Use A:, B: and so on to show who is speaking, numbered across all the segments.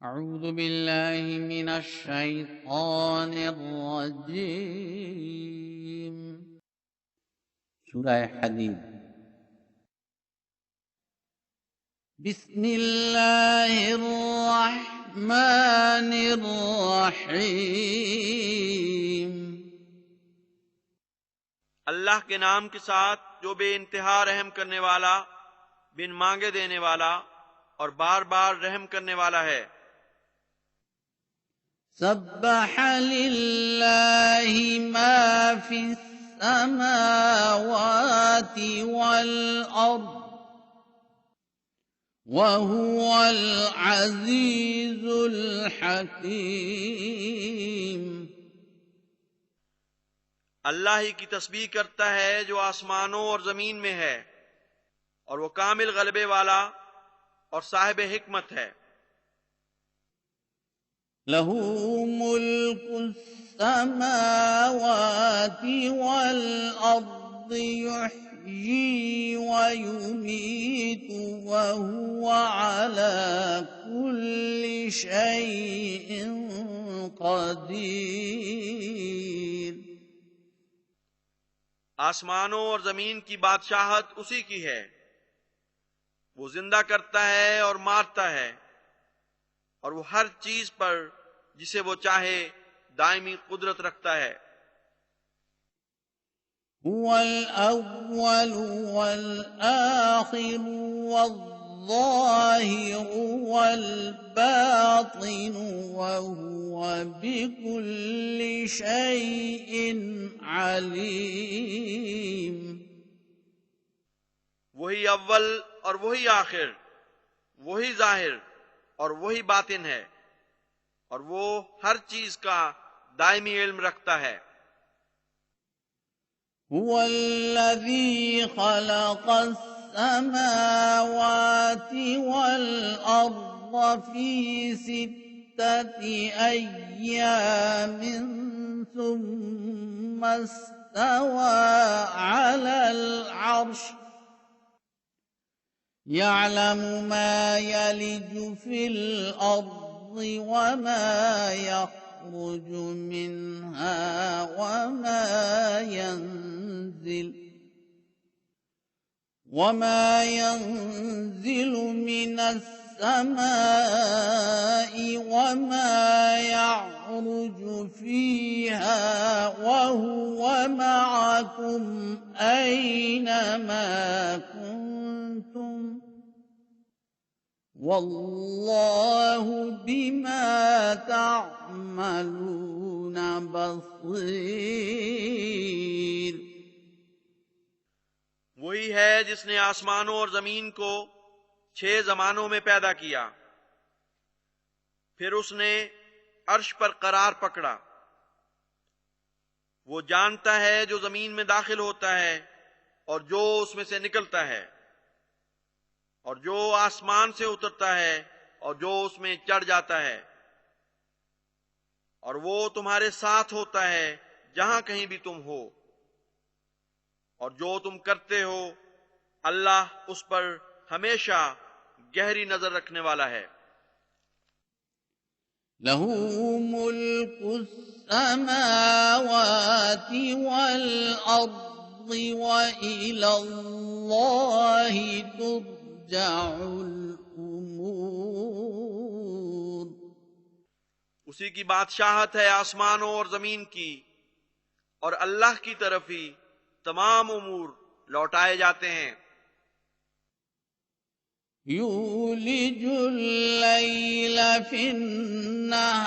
A: أعوذ بالله من الشيطان الرجيم سورة حديد بسم الله الرحمن الرحيم
B: अल्लाह के नाम के साथ जो बेइंतहा रहम करने वाला, बिन मांगे देने वाला और बार बार रहम करने वाला है।
A: सब्बह लिल्लाहि मा फिस समावाति वल अर्द वहुवल अज़ीज़ुल हकीम।
B: अल्लाह ही की तस्बीह करता है जो आसमानों और जमीन में है, और वो कामिल गलबे वाला और साहिब हिकमत है।
A: लहू मुल्कुस समावाति वल अर्द युह्यी व युमीतु व हुवा अला कुल्ली शैइन क़दीर।
B: आसमानों और जमीन की बादशाहत उसी की है। वो जिंदा करता है और मारता है, और वो हर चीज पर जिसे वो चाहे दायमी कुदरत रखता है।
A: हुवल अव्वलु वल आखिरु वज़्ज़ाहिरु वल बातिनु व हुवा बिकुल्लि शैइन अलीम।
B: वही अव्वल और वही आखिर, वही जाहिर और वही बातिन है, और वो हर चीज का दायमी इल्म रखता है।
A: हुवल्लज़ी खलक़स समावाति वल अर्द फी सित्तति अय्यामिन सुम्मा इस्तवा अलल अर्श यअलमु मा यलिजु फिल अर्दि वमा यख्रुजु मिन्हा वमा यंजिलु मिनस समाई वमा यअरुजु फीहा वहुवा मअकुम ऐनमा कुंतुम वल्लाहु बिमा तअमलून बसीर।
B: वही है जिसने आसमानों और जमीन को 6 जमानों में पैदा किया, फिर उसने अर्श पर करार पकड़ा। वो जानता है जो जमीन में दाखिल होता है और जो उसमें से निकलता है, और जो आसमान से उतरता है और जो उसमें चढ़ जाता है, और वो तुम्हारे साथ होता है जहां कहीं भी तुम हो, और जो तुम करते हो अल्लाह उस पर हमेशा गहरी नजर रखने वाला है।
A: लहू मुल्कुस समावाति वल अर्दि व इलल्लाहि तुरजउल उमूर।
B: उसी की बादशाहत है आसमानों और जमीन की, और अल्लाह की तरफ ही तमाम उमूर लौटाए जाते हैं।
A: यूलिजुल लैल फिन्नहारि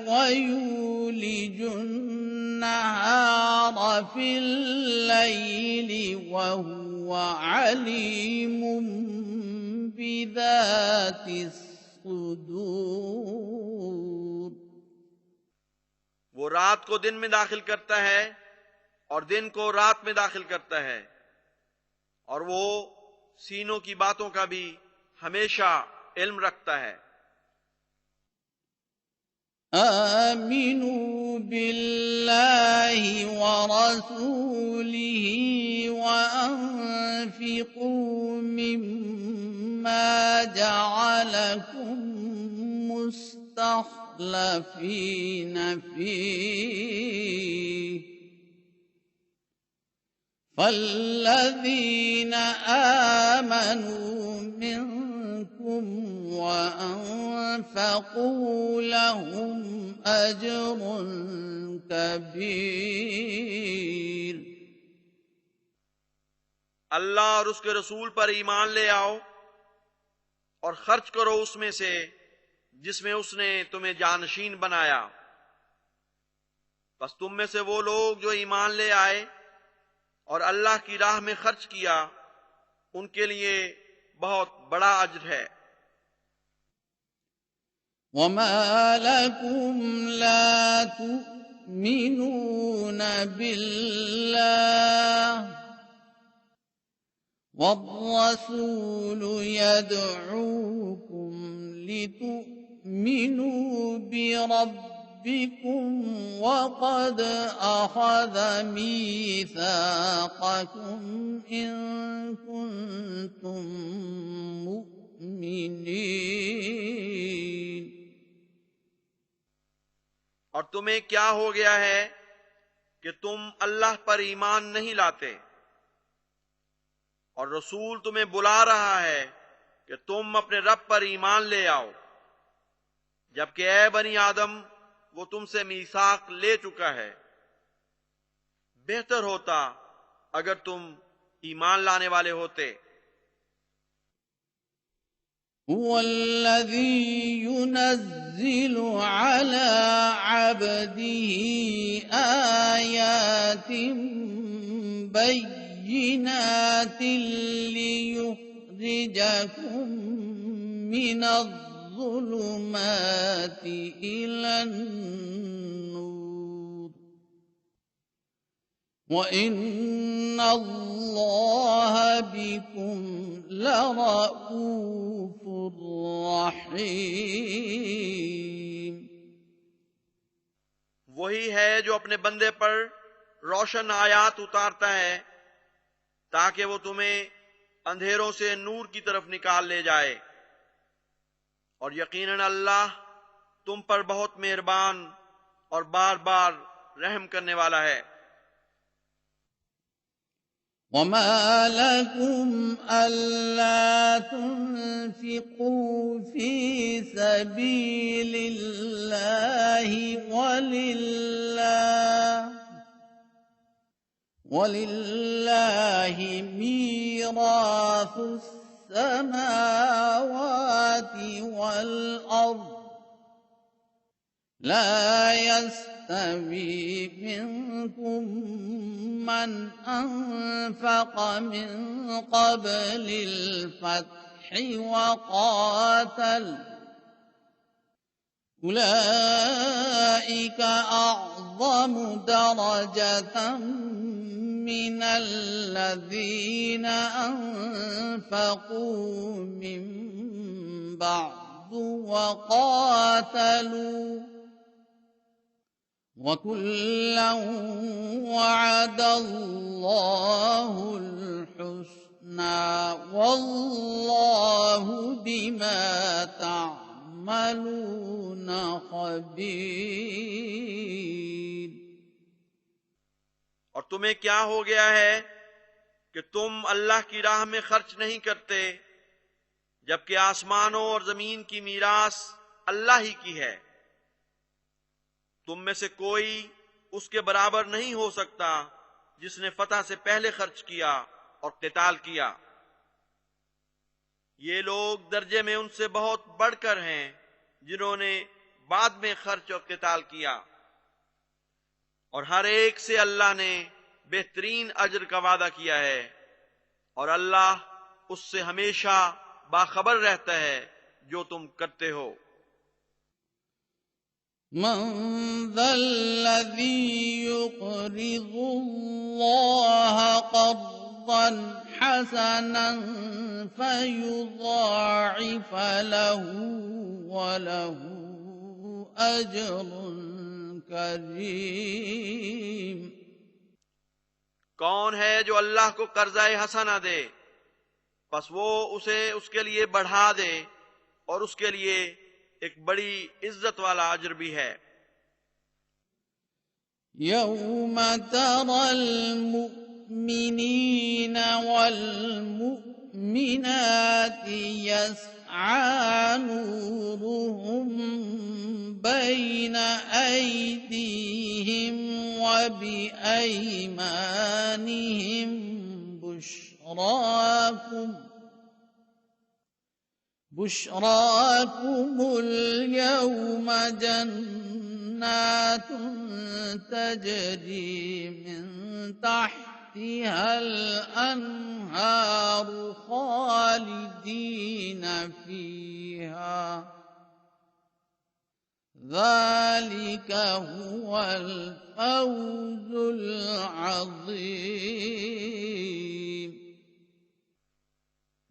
A: व यूलिजुन नहार फिल लैलि व हुवा अलीमुम बिदातिस सुदूर।
B: वो रात को दिन में दाखिल करता है और दिन को रात में दाखिल करता है, और वो सीनों की बातों का भी हमेशा इल्म रखता है।
A: आमिनू बिल्लाहि व रसूलिहि व अन्फिकू मिम्मा जअलकुम مستخلفين فيه فالذين آمنوا منكم وأنفقوا لهم أجر كبير।
B: अल्लाह और उसके रसूल पर ईमान ले आओ और खर्च करो उसमें से जिसमें उसने तुम्हें जानशीन बनाया। बस तुम में से वो लोग जो ईमान ले आए और अल्लाह की राह में खर्च किया, उनके लिए बहुत बड़ा अज्र है।
A: وما لكم لا تؤمنون بالله والرسول يدعوكم لتؤمنوا بربكم وقد أخذ ميثاقكم إن كنتم مؤمنين।
B: और तुम्हें क्या हो गया है कि तुम अल्लाह पर ईमान नहीं लाते, और रसूल तुम्हें बुला रहा है कि तुम अपने रब पर ईमान ले आओ, जबकि ए बनी आदम वो तुमसे मीसाक ले चुका है। बेहतर होता अगर तुम ईमान लाने वाले होते।
A: هو الذي ينزل على عبده آيات بينات ليخرجكم من الظلمات إلى النور وإن الله بكم لرؤوف रहीम।
B: वही है जो अपने बंदे पर रोशन आयात उतारता है ताकि वो तुम्हें अंधेरों से नूर की तरफ निकाल ले जाए, और यकीनन अल्लाह तुम पर बहुत मेहरबान और बार बार रहम करने वाला है।
A: وما لكم ألا تنفقوا في سبيل الله ولله ميراث السماوات والأرض لا يستوي منكم من أنفق من قبل الفتح وقاتل أولئك أعظم درجة من الذين أنفقوا من بعد وقاتلوا وكلا وعد الله الحسنى والله بما تعملون خبير।
B: और तुम्हें क्या हो गया है कि तुम अल्लाह की राह में खर्च नहीं करते, जबकि आसमानों और जमीन की मीरास अल्लाह ही की है। तुम में से कोई उसके बराबर नहीं हो सकता जिसने फतह से पहले खर्च किया और क़िताल किया। ये लोग दर्जे में उनसे बहुत बढ़कर हैं जिन्होंने बाद में खर्च और क़िताल किया, और हर एक से अल्लाह ने बेहतरीन अजर का वादा किया है, और अल्लाह उससे हमेशा बाखबर रहता है जो तुम करते हो।
A: من ذا الذي يقرض الله قرضا حسنا فيضاعف له وله أجر करीम।
B: कौन है जो अल्लाह को कर्ज़ाए हसना दे, बस वो उसे उसके लिए बढ़ा दे और उसके लिए एक बड़ी इज्जत वाला अजर भी है।
A: यौम तरल मुमिनीन वल मुमिनाति यस्आ नूरुहुम बैन ऐदीहिम व बिअयमानिहिम बुश्राकुमुल यौम जन्नात तजरी मिन तहतिहल अन्हार खालिदीन फीहा ज़ालिक हुवल फौज़ुल अज़ीम।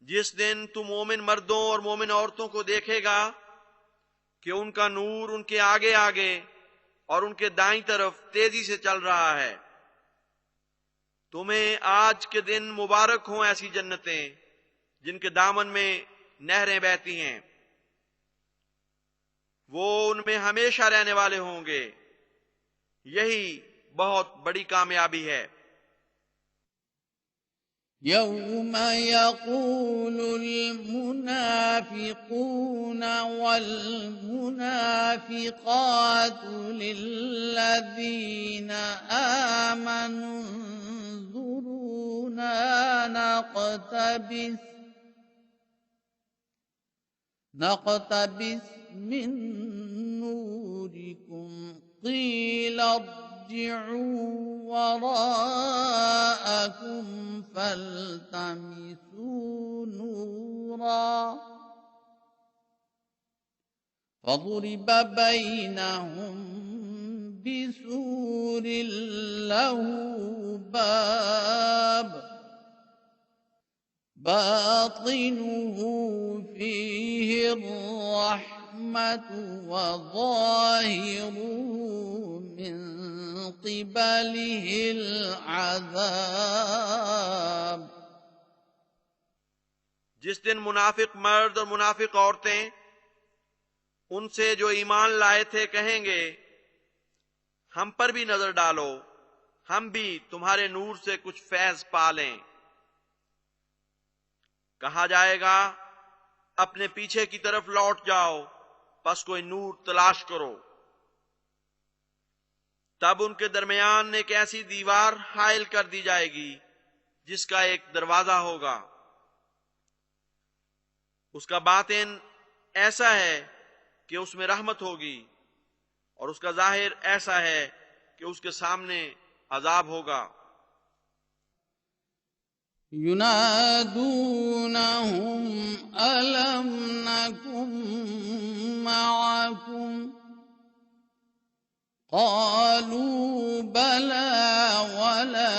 B: जिस दिन तू मोमिन मर्दों और मोमिन औरतों को देखेगा कि उनका नूर उनके आगे आगे और उनके दाईं तरफ तेजी से चल रहा है। तुम्हें आज के दिन मुबारक हों ऐसी जन्नतें जिनके दामन में नहरें बहती हैं, वो उनमें हमेशा रहने वाले होंगे। यही बहुत बड़ी कामयाबी है।
A: यौम यक़ूलुल मुनाफ़िक़ून वल मुनाफ़िक़ातु लिल्लज़ीना आमनू उन्ज़ुरूना नक़तबिस मिन नूरिकुम क़ील इर्जि'ू वराअकुम फल्तमिसू नूरा फضرب بينهم بسور له باب باطنه فيه الرحمة وظاهره من قبله العذاب।
B: जिस दिन मुनाफिक मर्द और मुनाफिक औरतें उनसे जो ईमान लाए थे कहेंगे, हम पर भी नजर डालो, हम भी तुम्हारे नूर से कुछ फैज पा लें। कहा जाएगा, अपने पीछे की तरफ लौट जाओ, बस कोई नूर तलाश करो। तब उनके दरमियान एक ऐसी दीवार हायल कर दी जाएगी जिसका एक दरवाजा होगा। उसका बातिन ऐसा है कि उसमें रहमत होगी और उसका जाहिर ऐसा है कि उसके सामने अजाब होगा।
A: युनादूनहुम अलम नकुम मअकुम क़ालू बला वलाकिन्नकुम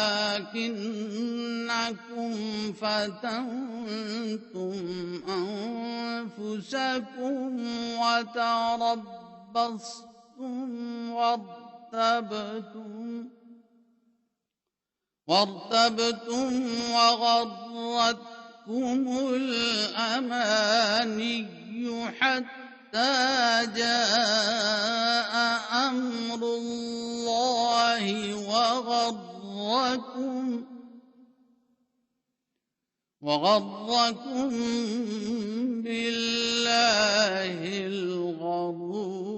A: फतंतुम अनफुसकुम वतरब्बस्तुम وارتبتم وغرتكم الأماني حتى جاء أمر الله وغركم بالله الغرور।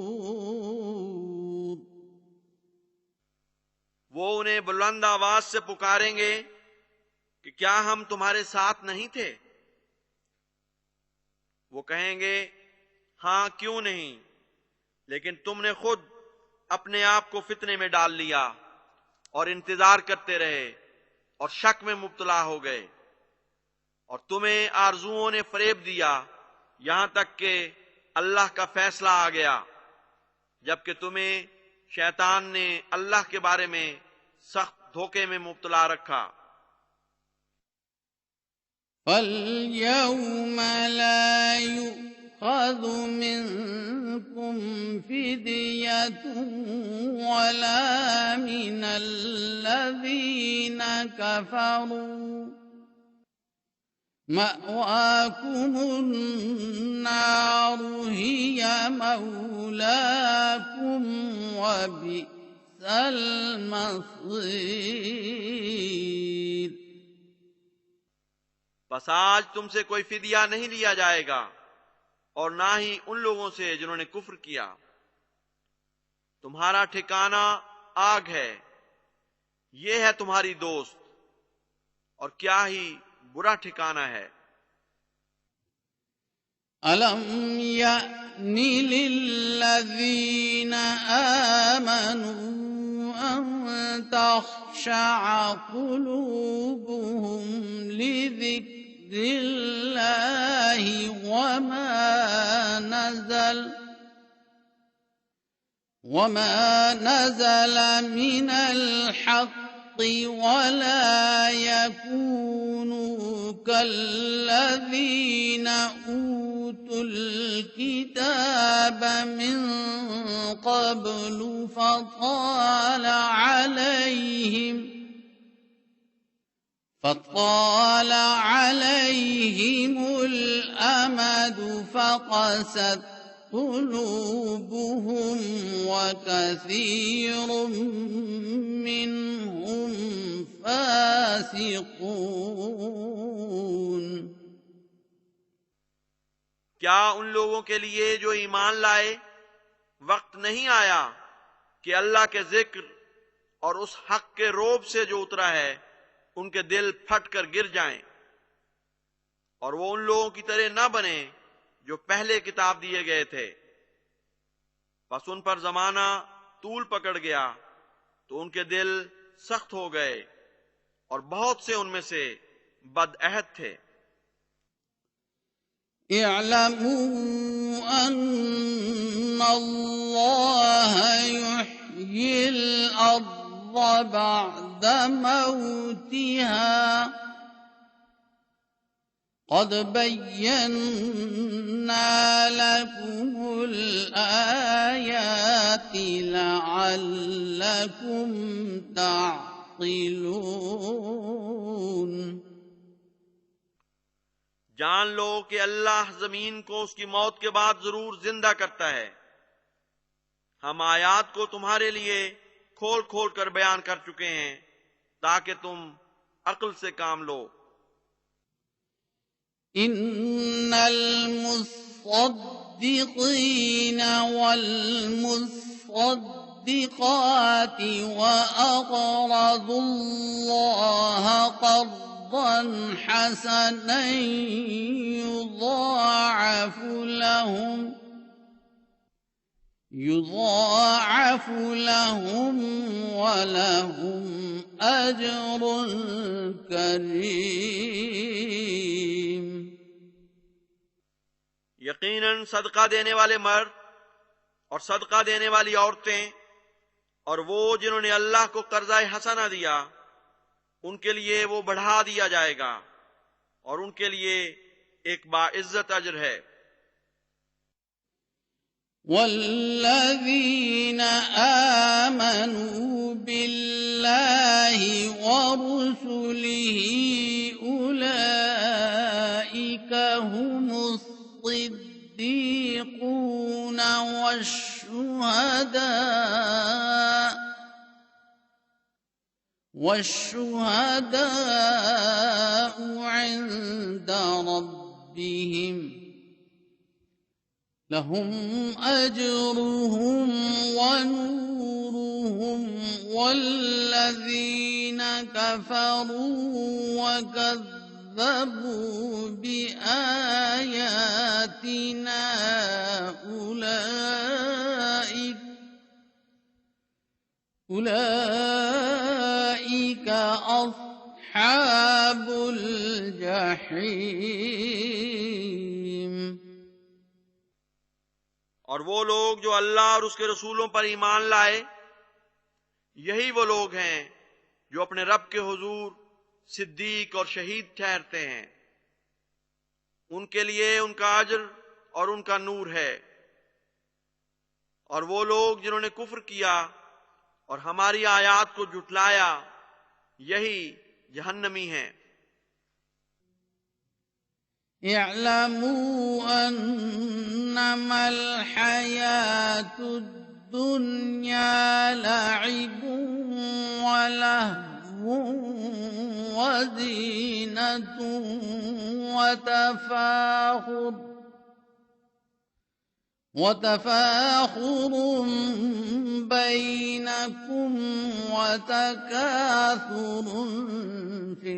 B: वो उन्हें बुलंद आवाज से पुकारेंगे कि क्या हम तुम्हारे साथ नहीं थे? वो कहेंगे, हां क्यों नहीं, लेकिन तुमने खुद अपने आप को फितने में डाल लिया और इंतजार करते रहे और शक में मुब्तला हो गए और तुम्हें आरजुओं ने फरेब दिया यहां तक कि अल्लाह का फैसला आ गया, जबकि तुम्हें शैतान ने अल्लाह के बारे में सख्त धोखे में मुब्तला रखा।
A: फल्यौम ला युअख़ज़ु मिनकुम फ़िद्यतुन वला मिनल्लज़ीना कफ़रू मअवाकुमुन नार हिय مولاكم وبئس المصير।
B: बस आज तुमसे कोई फिदिया नहीं लिया जाएगा और ना ही उन लोगों से जिन्होंने कुफ्र किया। तुम्हारा ठिकाना आग है, ये है तुम्हारी दोस्त, और क्या ही बुरा ठिकाना है।
A: अलम यानि लिल्लज़ीना आमनू अन तख़शअ क़ुलूबुहुम लिज़िक्रिल्लाहि वमा नज़ल मिनल हक़्क़ि वला यकूनू कल्लज़ीना ऊतुल किताब मिन क़ब्लु फ़ताल अलैहिमुल अमदु फ़क़सत قلوبهم وكثير منهم فاسقون।
B: क्या उन लोगों के लिए जो ईमान लाए वक्त नहीं आया कि अल्लाह के जिक्र और उस हक के रोब से जो उतरा है उनके दिल फट कर गिर जाएं, और वो उन लोगों की तरह न बने जो पहले किताब दिए गए थे। बस उन पर जमाना तूल पकड़ गया तो उनके दिल सख्त हो गए, और बहुत से उनमें से बदअहद थे।
A: इअलमू अन्नल्लाह युह्यिल अर्द बअद मौतिहा क़द बय्यन्ना लकुमुल आयाति लअल्लकुम ताक़िलून।
B: जान लो कि अल्लाह जमीन को उसकी मौत के बाद जरूर जिंदा करता है। हम आयात को तुम्हारे लिए खोल खोल कर बयान कर चुके हैं ताकि तुम अक्ल से काम लो।
A: इन्नल मुस्सद्दिक़ीन वल मुस्सद्दिक़ाति व अक़रदुल्लाह क़र्ज़न हसनन युज़ाअफ़ु लहुम व लहुम अज्रुन करीम।
B: यकीनन सदका देने वाले मर्द और सदका देने वाली औरतें और वो जिन्होंने अल्लाह को कर्ज़ाए हसना दिया, उनके लिए वो बढ़ा दिया जाएगा और उनके लिए एक बाइज्जत अजर है।
A: वल्लज़ीना आमनू बिल्लाहि व रुसुलिहि उलाइका हुमुस सिद्दीक़ून والشهداء عند ربهم لهم أجرهم ونورهم والذين كفروا وكذبوا بآياتنا أولئك أصحاب الجحيم।
B: और वो लोग जो अल्लाह और उसके रसूलों पर ईमान लाए, यही वो लोग हैं जो अपने रब के हुजूर सिद्दीक और शहीद ठहरते हैं। उनके लिए उनका अजर और उनका नूर है। और वो लोग जिन्होंने कुफ्र किया और हमारी आयात को झुटलाया, यही जहन्नमी हैं।
A: इअलमू अन्नमा إنما الحياة الدنيا لعب ولهو وزينة وتفاخر بينكم وتكاثر في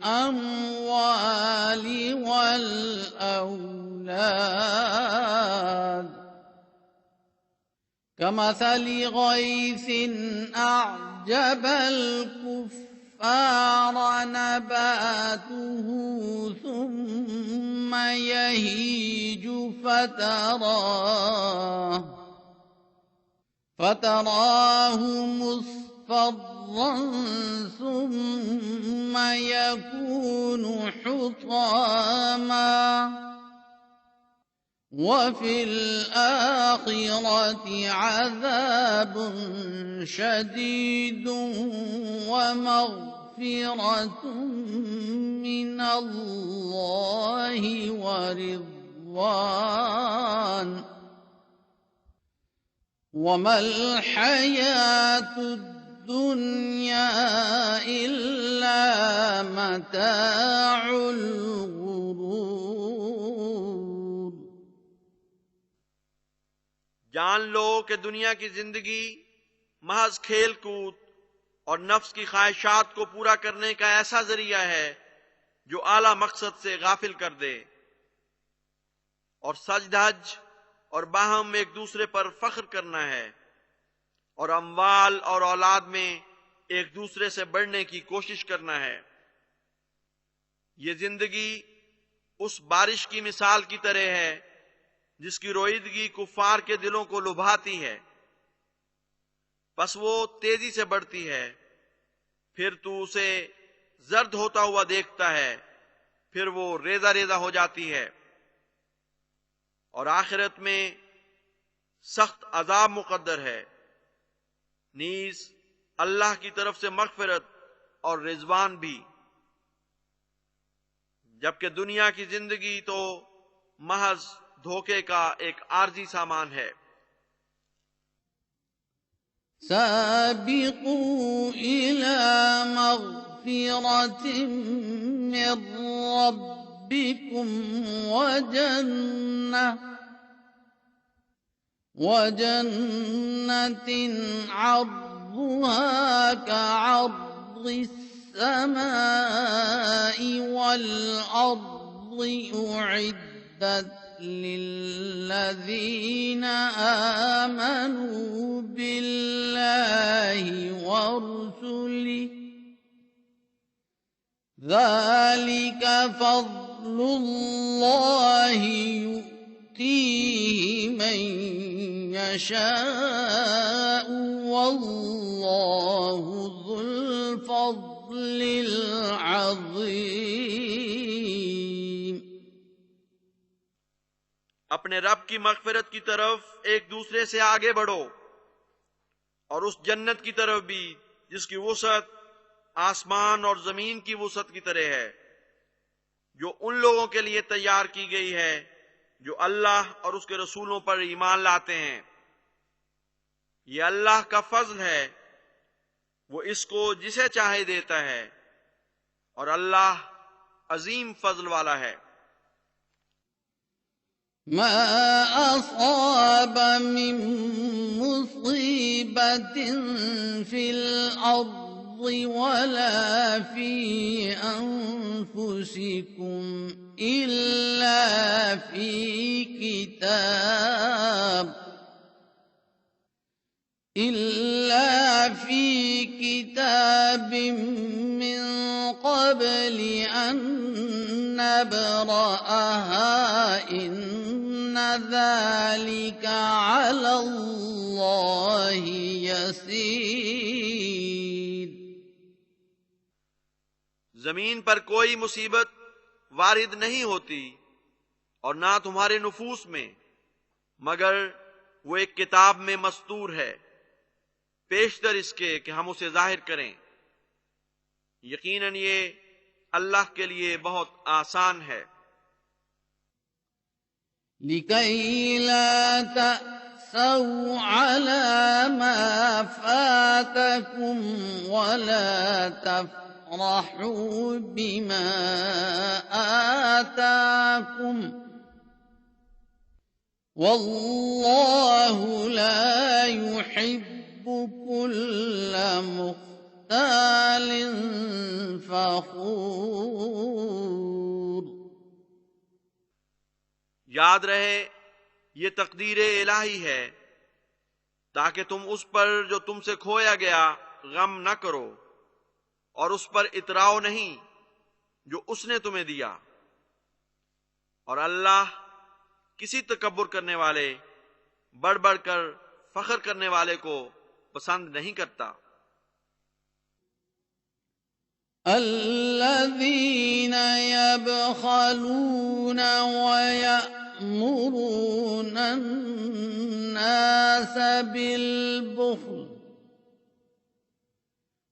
A: الأموال والأولاد كمثل غيث أعجب الكفار نباته ثم يهيج فتراه مصفرا ثم يكون حطاما وفي الآخرة عذاب شديد ومغفرة من الله ورضوان وما الحياة الدنيا إلا متاع الغرور।
B: जान लो कि दुनिया की जिंदगी महज खेल कूद और नफ्स की ख्वाहिशात को पूरा करने का ऐसा जरिया है जो आला मकसद से गाफिल कर दे और सज धज और बाहम एक दूसरे पर फख्र करना है और अम्वाल और औलाद में एक दूसरे से बढ़ने की कोशिश करना है। ये जिंदगी उस बारिश की मिसाल की तरह है जिसकी रोईदगी कुफ्फार के दिलों को लुभाती है, बस वो तेजी से बढ़ती है, फिर तू उसे जर्द होता हुआ देखता है, फिर वो रेजा रेजा हो जाती है और आखिरत में सख्त अजाब मुकद्दर है। नीज अल्लाह की तरफ से मगफिरत और रिजवान भी, जबकि दुनिया की जिंदगी तो महज धोखे का एक आर्जी सामान है।
A: साबिक़ू इला मग़फ़िरतिन मिन रब्बिकुम वजन्नतिन अर्दुहा कअर्दिस समाई वल अर्दि उइद्दत लिल्लज़ीना आमनू बिल्लाहि वरसुलिहि ज़ालिक फ़ज़्लुल्लाहि यु'तीहि मन यशाअु वल्लाहु ज़ुल फ़ज़्लिल अज़ीम।
B: अपने रब की मगफिरत की तरफ एक दूसरे से आगे बढ़ो और उस जन्नत की तरफ भी जिसकी वुसअत आसमान और जमीन की वुसअत की तरह है, जो उन लोगों के लिए तैयार की गई है जो अल्लाह और उसके रसूलों पर ईमान लाते हैं। ये अल्लाह का फजल है, वो इसको जिसे चाहे देता है और अल्लाह अजीम फजल वाला है।
A: मा असाब मिन मुसीबतिन फिल अर्दि वला फी अनफुसिकुम इल्ला फी किताबिन मिन क़ब्लि अन नब्रअहा इन्न ज़ालिका अलल्लाहि यसीर।
B: जमीन पर कोई मुसीबत वारिद नहीं होती और ना तुम्हारे नुफूस में, मगर वो एक किताब में मस्तूर है, पेशतर इसके कि हम उसे जाहिर करें। यकीनन ये अल्लाह के लिए बहुत आसान है।
A: لكي لا تأسوا على ما فاتكم ولا تفرحوا بما آتاكم والله لا يحب كل مختال فخور।
B: याद रहे ये तकदीर इलाही है ताकि तुम उस पर जो तुमसे खोया गया गम न करो और उस पर इतराओ नहीं जो उसने तुम्हें दिया, और अल्लाह किसी तकब्बुर करने वाले बढ़ बढ़कर फख्र करने वाले को पसंद नहीं करता।
A: الذين يبخلون ويأمرون الناس بالبخل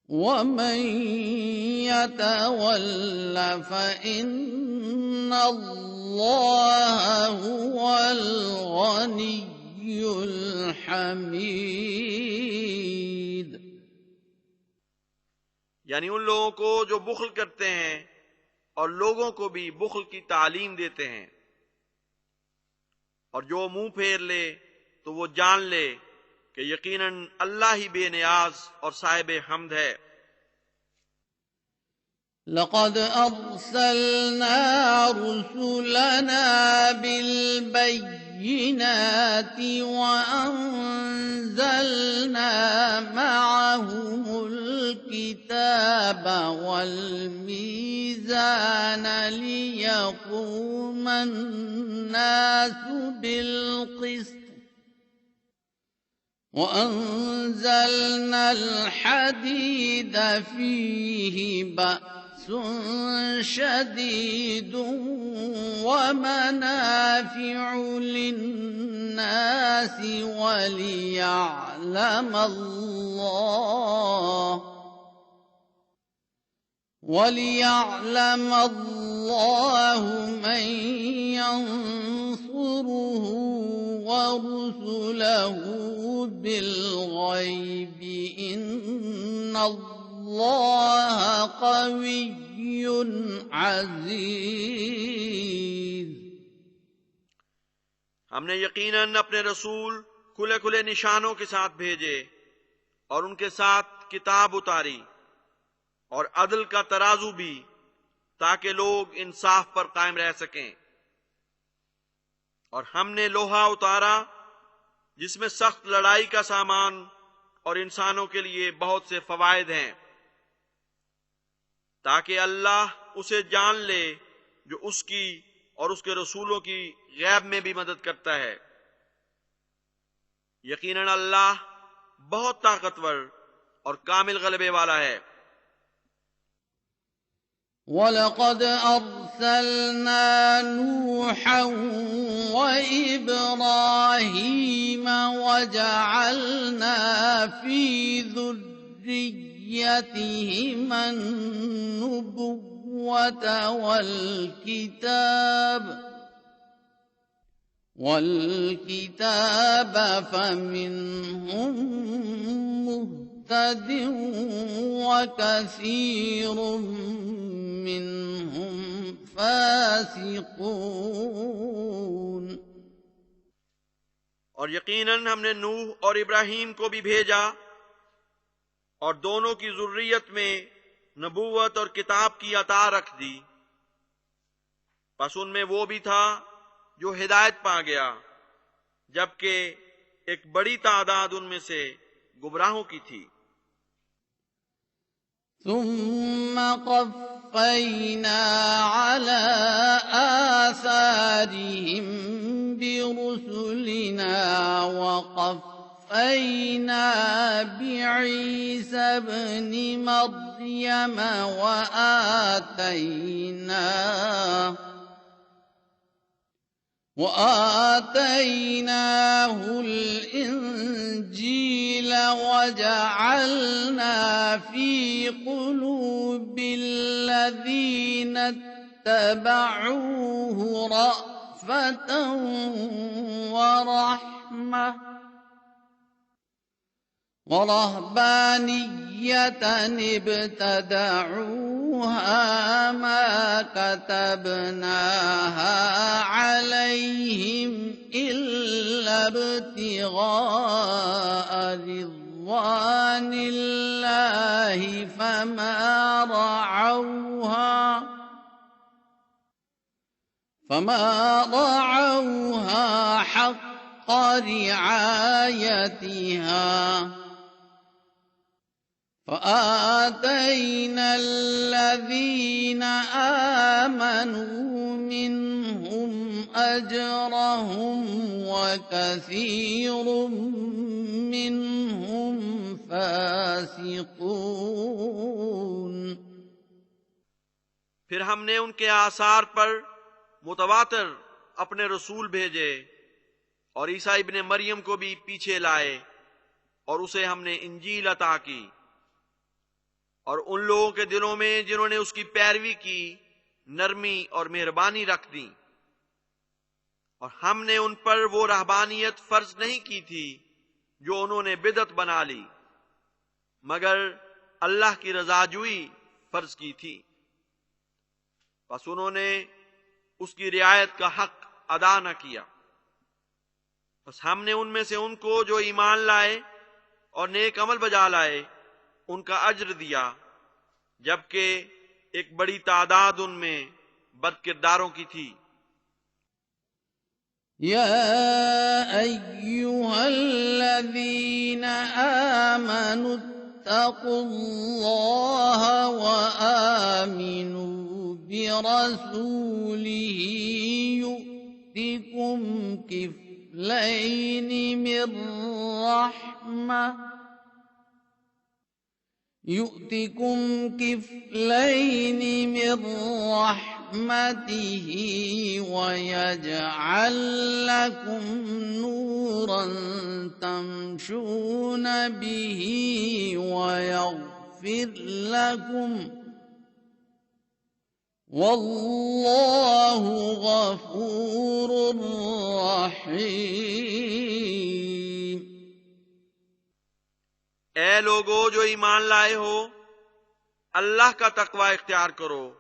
A: ومن يتول فإن الله هو الغني الحميد।
B: यानी उन लोगों को जो बुख्ल करते हैं और लोगों को भी बुख्ल की तालीम देते हैं, और जो मुंह फेर ले तो वो जान ले कि यकीनन अल्लाह ही बेनियाज और साहिब हम्द है।
A: लक़द अर्सलना रुसुलना बिलबय्यिनाति व अंज़लना मअहुमुल किताब वल मीज़ान लियक़ूमन नासु बिलक़िस्त وأنزلنا الحديد فيه بأس شديد ومنافع للناس وليعلم الله من ينصره ورسله بالغيب إن الله قوي عزيز।
B: हमने यकीनन अपने रसूल खुले खुले निशानों के साथ भेजे और उनके साथ किताब उतारी और अदल का तराजू भी, ताकि लोग इंसाफ पर कायम रह सकें। और हमने लोहा उतारा जिसमें सख्त लड़ाई का सामान और इंसानों के लिए बहुत से फवायद हैं, ताकि अल्लाह उसे जान ले जो उसकी और उसके रसूलों की गैब में भी मदद करता है। यकीनन अल्लाह बहुत ताकतवर और कामिल गलबे वाला है।
A: वलक़द अर्सलना नूहन व इब्राहीम वजअलना फी ज़ुर्रिय्यतिहिमा अन्नुबुव्वत والكتاب فمنهم مهتد وكثير منهم فاسقون।
B: और यकीनन हमने नूह और इब्राहीम को भी भेजा और दोनों की ज़ुर्रियत में नबूवत और किताब की अता रख दी, बस उनमें वो भी था जो हिदायत पा गया, जबकि एक बड़ी तादाद उनमें से गुमराहों की थी।
A: ثم قفينا على آثارهم برسلنا وقفينا بعيسى ابن مريم وآتيناه الإنجيل وجعلنا في قلوب الذين اتبعوه رأفة رأفة ورحمة ورهبانية ابتدعوها ما كتبناها عليهم إلا ابتغاء رضوان الله فما رعوها حق رعايتها فآتينا الذين آمنوا منهم أجرهم وكثير منهم فاسقون।
B: फिर हमने उनके आसार पर मुतवातिर अपने रसूल भेजे और ईसा इब्ने मरियम को भी पीछे लाए और उसे हमने इंजील अता की और उन लोगों के दिलों में जिन्होंने उसकी पैरवी की नरमी और मेहरबानी रख दी और हमने उन पर वो रहबानियत फर्ज नहीं की थी जो उन्होंने बिदअत बना ली मगर अल्लाह की रजाजुई फर्ज की थी। बस उन्होंने उसकी रियायत का हक अदा न किया। बस हमने उनमें से उनको जो ईमान लाए और नेक अमल बजा लाए उनका अज्र दिया जबकि एक बड़ी तादाद उनमें बदकिरदारों की थी।
A: या अय्युहल्लज़ीना आमनु इत्तक़ुल्लाह व आमिनू बिरसूलिही यु'तिकुम किफ़लैनि मिर रहमह يؤتكم كفلين من رحمته ويجعل لكم نورا تمشون به ويغفر لكم والله غفور رحيم।
B: ऐ लोगो जो ईमान लाए हो अल्लाह का तकवा इख्तियार करो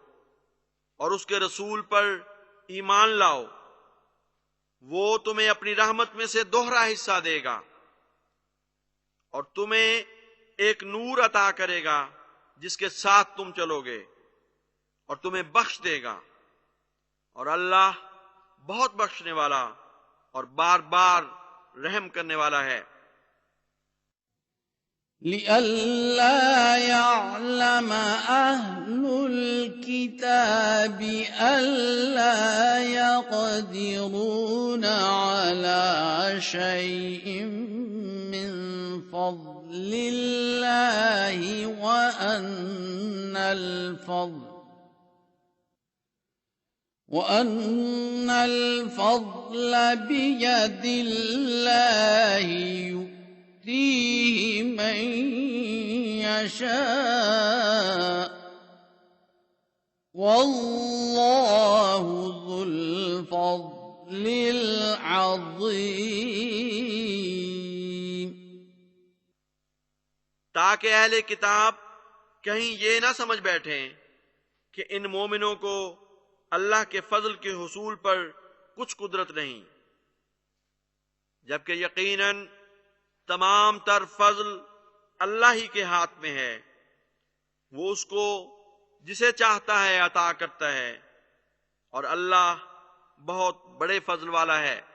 B: और उसके रसूल पर ईमान लाओ, वो तुम्हें अपनी रहमत में से दोहरा हिस्सा देगा और तुम्हें एक नूर अता करेगा जिसके साथ तुम चलोगे और तुम्हें बख्श देगा और अल्लाह बहुत बख्शने वाला और बार बार रहम करने वाला है।
A: لئلا يعلم أهل الكتاب ألا يقدرون على شيء من فضل الله وأن الفضل بيد الله يؤتيه من يشاء والله ذو الفضل العظيم।
B: ताकि अहले किताब कहीं ये ना समझ बैठें कि इन मोमिनों को अल्लाह के फजल के हुसूल पर कुछ कुदरत नहीं, जबकि यकीनन तमाम तर फजल अल्लाह ही के हाथ में है। वो उसको जिसे चाहता है अता करता है और अल्लाह बहुत बड़े फजल वाला है।